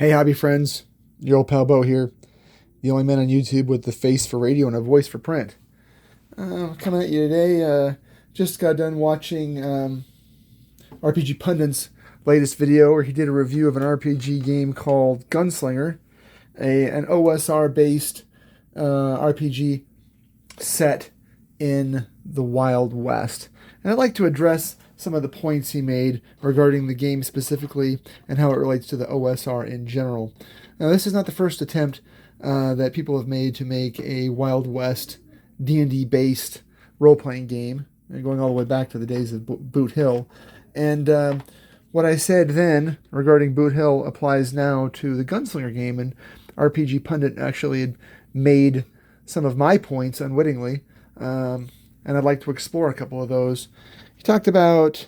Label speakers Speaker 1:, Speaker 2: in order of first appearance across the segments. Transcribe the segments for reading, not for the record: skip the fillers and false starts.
Speaker 1: Hey, hobby friends, your old pal Bo here, the only man on YouTube with the face for radio and a voice for print. Coming at you today, just got done watching RPG Pundit's latest video where he did a review of an RPG game called Gunslinger, an OSR based RPG set in the Wild West. And I'd like to address some of the points he made regarding the game specifically and how it relates to the OSR in general. Now, this is not the first attempt that people have made to make a Wild West D&D based role-playing game, going all the way back to the days of Boot Hill. And what I said then regarding Boot Hill applies now to the Gunslinger game, and RPG Pundit actually had made some of my points unwittingly, and I'd like to explore a couple of those. He talked about,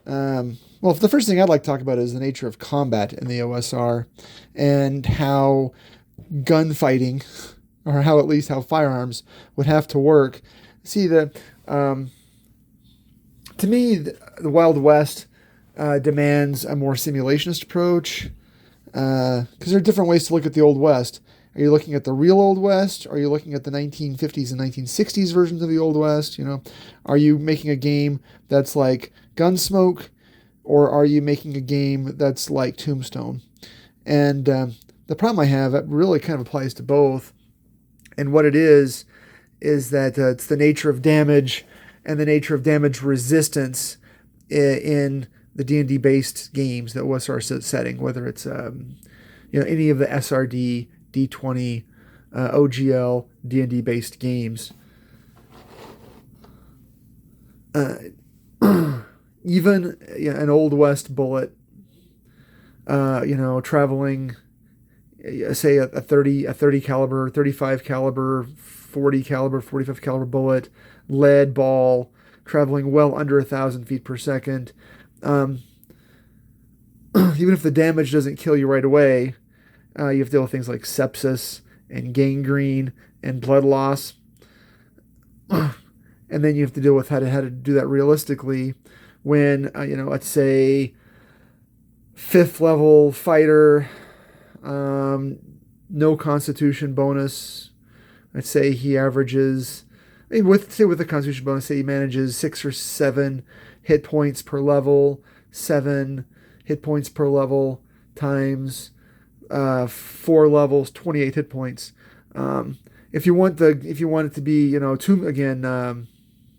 Speaker 1: well, the first thing I'd like to talk about is the nature of combat in the OSR and how gunfighting, or how at least how firearms would have to work. See, to me, the Wild West demands a more simulationist approach because there are different ways to look at the Old West. Are you looking at the real Old West? Are you looking at the 1950s and 1960s versions of the Old West? Are you making a game that's like Gunsmoke, or are you making a game that's like Tombstone? And the problem I have, it really kind of applies to both. And what it is that it's the nature of damage and the nature of damage resistance in the D&D based games, the OSR setting, whether it's any of the SRD, D20, OGL, D&D based games. Even an Old West bullet, traveling, say a 30 caliber, 35 caliber, 40 caliber, 45 caliber bullet, lead ball, traveling well under 1,000 feet per second. Even if the damage doesn't kill you right away, you have to deal with things like sepsis and gangrene and blood loss. And then you have to deal with how to do that realistically when, let's say, 5th level fighter, no constitution bonus. Let's say he averages, with the constitution bonus, say he manages 6 or 7 hit points per level, 7 hit points per level times 4 levels, 28 hit points. If you want it to be,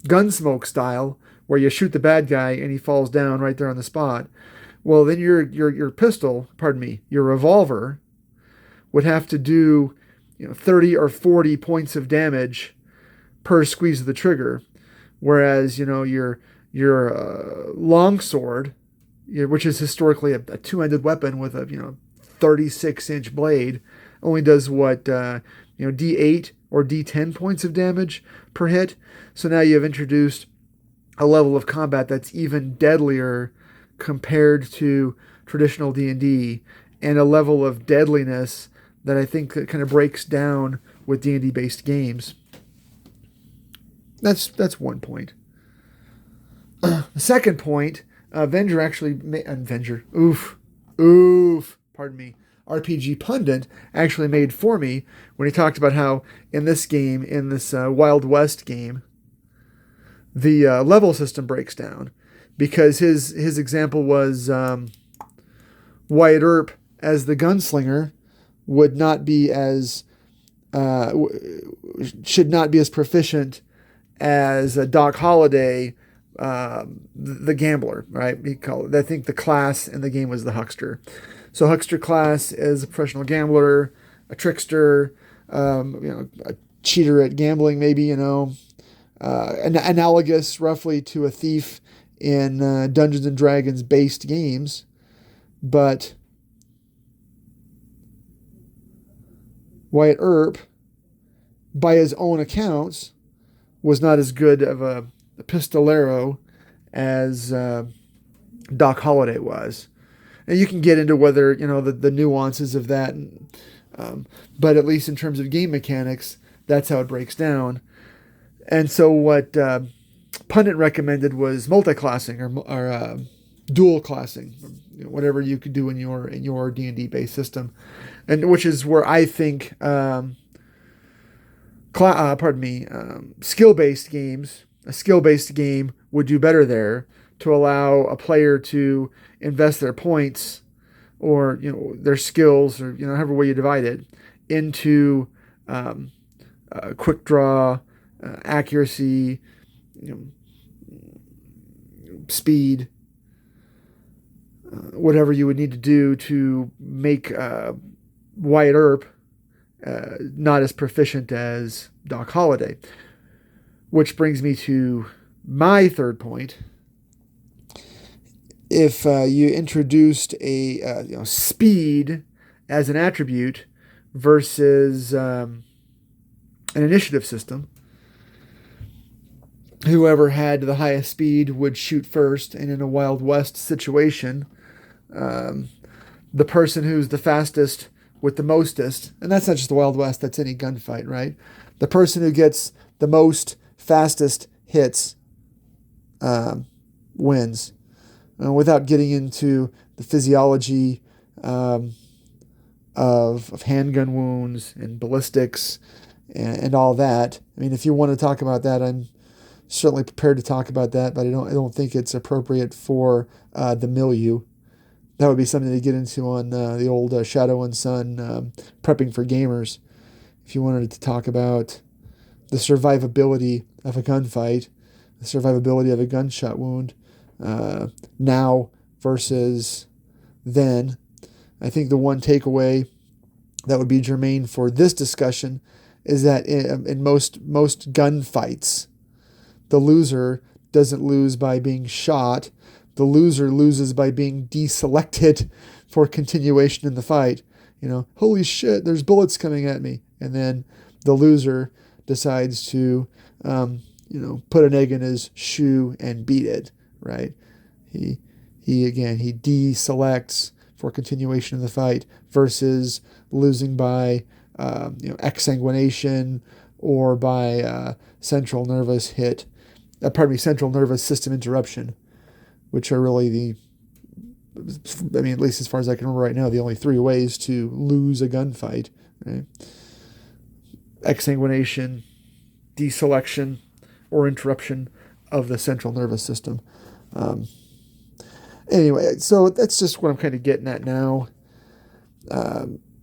Speaker 1: Gunsmoke style, where you shoot the bad guy and he falls down right there on the spot, well, then your revolver would have to do 30 or 40 points of damage per squeeze of the trigger, whereas your longsword, which is historically a two-handed weapon with a 36-inch blade, only does what D8 or D10 points of damage per hit. So now you have introduced a level of combat that's even deadlier compared to traditional D&D, and a level of deadliness that I think that kind of breaks down with D&D based games. That's one point. The second point, RPG Pundit actually made for me when he talked about how in this game, in this Wild West game, the level system breaks down, because his example was Wyatt Earp as the gunslinger would not be as should not be as proficient as Doc Holliday, the gambler, right? I think the class in the game was the huckster. So huckster class is a professional gambler, a trickster, a cheater at gambling, maybe, analogous roughly to a thief in Dungeons and Dragons based games. But Wyatt Earp, by his own accounts, was not as good of a pistolero as Doc Holliday was. And you can get into whether, the nuances of that. But at least in terms of game mechanics, that's how it breaks down. And so what Pundit recommended was multi-classing, or dual classing, whatever you could do in your D&D based system, and which is where I think skill based games, a skill based game would do better there, to allow a player to invest their points or their skills, or however way you divide it, into quick draw, accuracy, speed, whatever you would need to do to make Wyatt Earp not as proficient as Doc Holliday. Which brings me to my third point. If you introduced a speed as an attribute versus an initiative system, whoever had the highest speed would shoot first, and in a Wild West situation, the person who's the fastest with the mostest, and that's not just the Wild West, that's any gunfight, right? The person who gets the most fastest hits wins. Without getting into the physiology of handgun wounds and ballistics and all that. I mean, if you want to talk about that, I'm certainly prepared to talk about that, but I don't think it's appropriate for the milieu. That would be something to get into on the old Shadow and Sun prepping for gamers. If you wanted to talk about the survivability of a gunfight, the survivability of a gunshot wound, now versus then, I think the one takeaway that would be germane for this discussion is that in most gunfights, the loser doesn't lose by being shot. The loser loses by being deselected for continuation in the fight. Holy shit, there's bullets coming at me. And then the loser decides to, put an egg in his shoe and beat it, right? He deselects for continuation of the fight versus losing by, exsanguination or by central nervous system interruption, which are really at least as far as I can remember right now, the only three ways to lose a gunfight, right? Exsanguination, deselection, or interruption of the central nervous system. Anyway, so that's just what I'm kind of getting at now.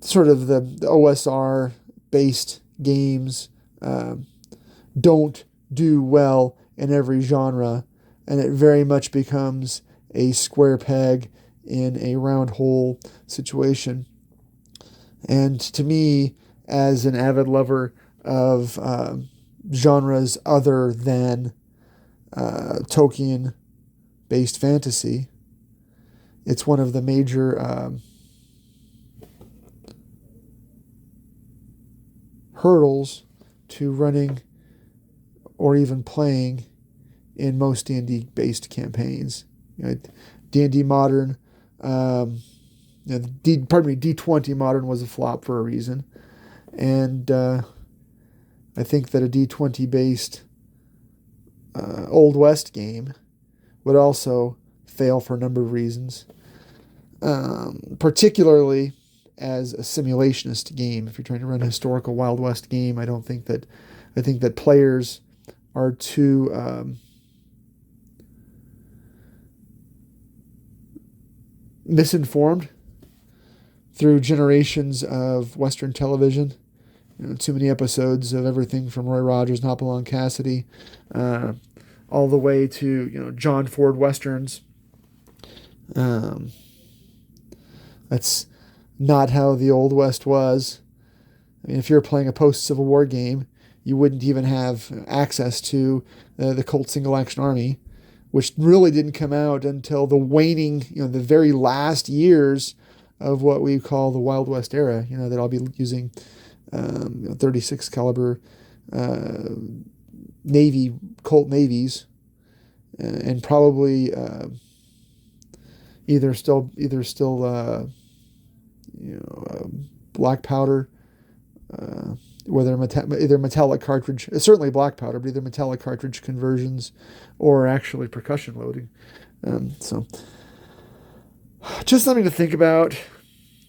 Speaker 1: Sort of the OSR-based games don't do well in every genre, and it very much becomes a square peg in a round hole situation. And to me, as an avid lover of genres other than Tolkien-based fantasy, it's one of the major hurdles to running or even playing in most D&D based campaigns. D&D Modern, D20 Modern was a flop for a reason, and I think that a D20 based Old West game would also fail for a number of reasons, particularly as a simulationist game. If you're trying to run a historical Wild West game, I think that players are too misinformed through generations of Western television. Too many episodes of everything from Roy Rogers and Hopalong Cassidy, all the way to John Ford Westerns. That's not how the Old West was. I mean, if you're playing a post-Civil War game, you wouldn't even have access to the Colt Single Action Army, which really didn't come out until the waning, the very last years of what we call the Wild West era. That I'll be using 36 caliber Navy Colt Navies, and probably either still black powder, whether either metallic cartridge, certainly black powder, but either metallic cartridge conversions or actually percussion loading. So Just something to think about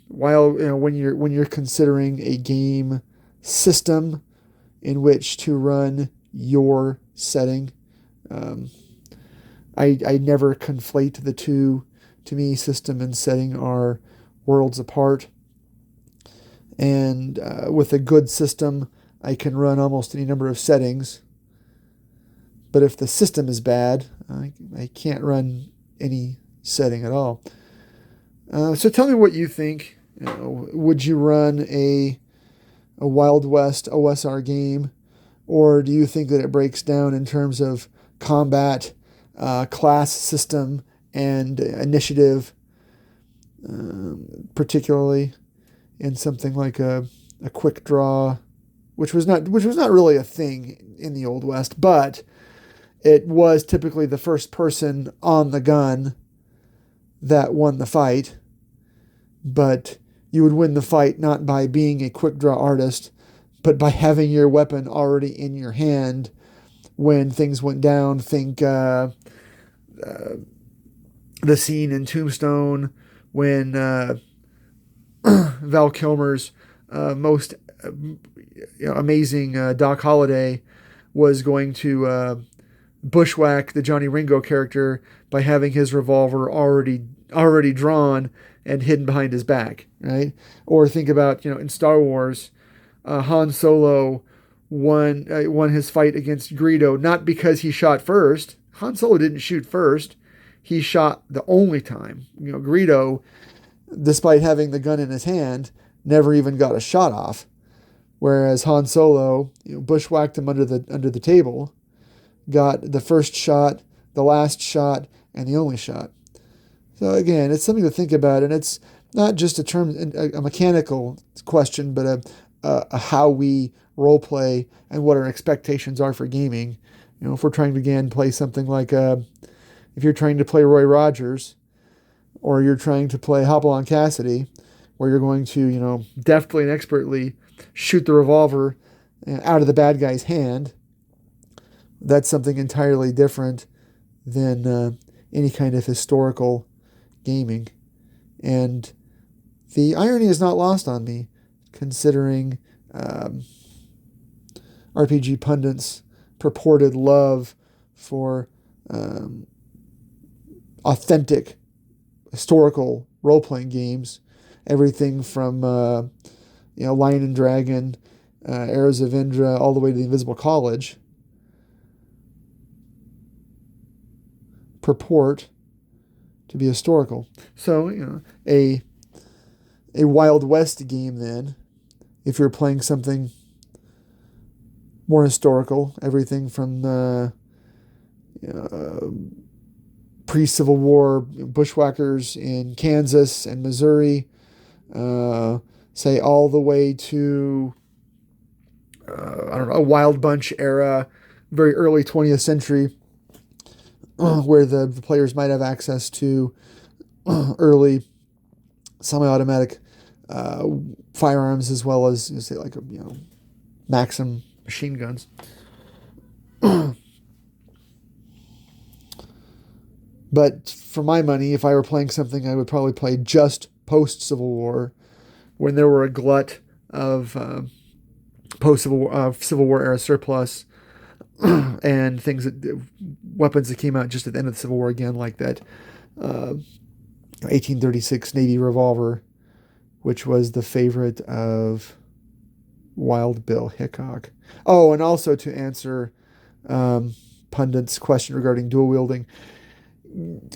Speaker 1: while when you're considering a game system in which to run your setting. Um, I never conflate the two. To me, system and setting are worlds apart. And with a good system, I can run almost any number of settings. But if the system is bad, I can't run any setting at all. So tell me what you think. Would you run a Wild West OSR game, or do you think that it breaks down in terms of combat, class system, and initiative, particularly in something like a quick draw, which was not really a thing in the Old West, but it was typically the first person on the gun that won the fight. But you would win the fight not by being a quick draw artist, but by having your weapon already in your hand when things went down. Think the scene in Tombstone when Val Kilmer's most amazing Doc Holliday was going to bushwhack the Johnny Ringo character by having his revolver already drawn and hidden behind his back, right? Or think about, in Star Wars, Han Solo won his fight against Greedo, not because he shot first. Han Solo didn't shoot first. He shot the only time. Greedo, despite having the gun in his hand, never even got a shot off. Whereas Han Solo, bushwhacked him under the table, got the first shot, the last shot, and the only shot. So again, it's something to think about, and it's not just a mechanical question, but a how we role play and what our expectations are for gaming. If we're trying to again play something like if you're trying to play Roy Rogers, or you're trying to play Hopalong Cassidy, where you're going to deftly and expertly shoot the revolver out of the bad guy's hand, that's something entirely different than any kind of historical gaming. And the irony is not lost on me, considering RPG pundits' purported love for authentic historical role-playing games. Everything from Lion and Dragon, Arrows of Indra, all the way to the Invisible College, purport to be historical. So, a Wild West game then, if you're playing something more historical, everything from pre-Civil War bushwhackers in Kansas and Missouri, say all the way to, a Wild Bunch era, very early 20th century, where the players might have access to early semi-automatic firearms, as well as, say, like Maxim machine guns. But for my money, if I were playing something, I would probably play just post-Civil War, when there were a glut of Civil War era surplus and weapons that came out just at the end of the Civil War again, like that 1836 Navy revolver, which was the favorite of Wild Bill Hickok. Oh, and also to answer pundits' question regarding dual wielding,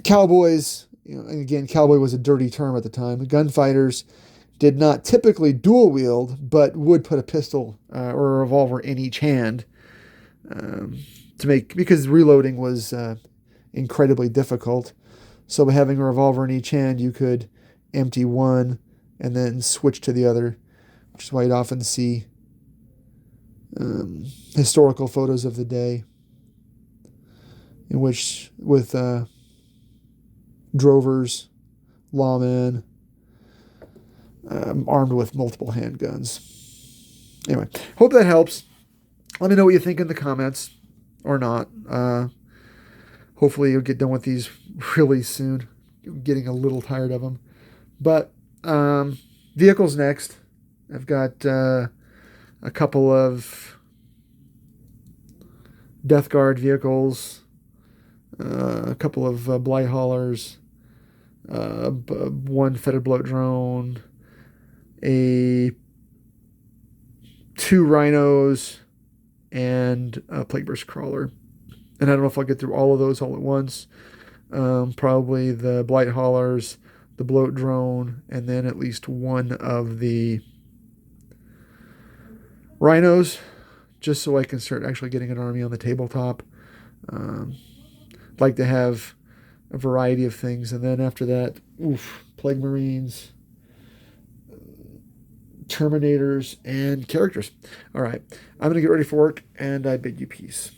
Speaker 1: cowboys, and again, cowboy was a dirty term at the time. Gunfighters did not typically dual wield, but would put a pistol or a revolver in each hand because reloading was incredibly difficult. So by having a revolver in each hand, you could empty one and then switch to the other, which is why you'd often see historical photos of the day in which, with drovers, lawmen, armed with multiple handguns. Anyway, hope that helps. Let me know what you think in the comments, or not. Hopefully you'll get done with these really soon. getting a little tired of them. But vehicles next. I've got a couple of Death Guard vehicles, a couple of Blight Haulers, one Fetid Bloat drone, two Rhinos, and a Plague Burst Crawler. And I don't know if I'll get through all of those all at once. Probably the Blight Haulers, the Bloat drone, and then at least one of the Rhinos, just so I can start actually getting an army on the tabletop. Like to have a variety of things, and then after that, Plague Marines, Terminators, and characters. All right, I'm going to get ready for work, and I bid you peace.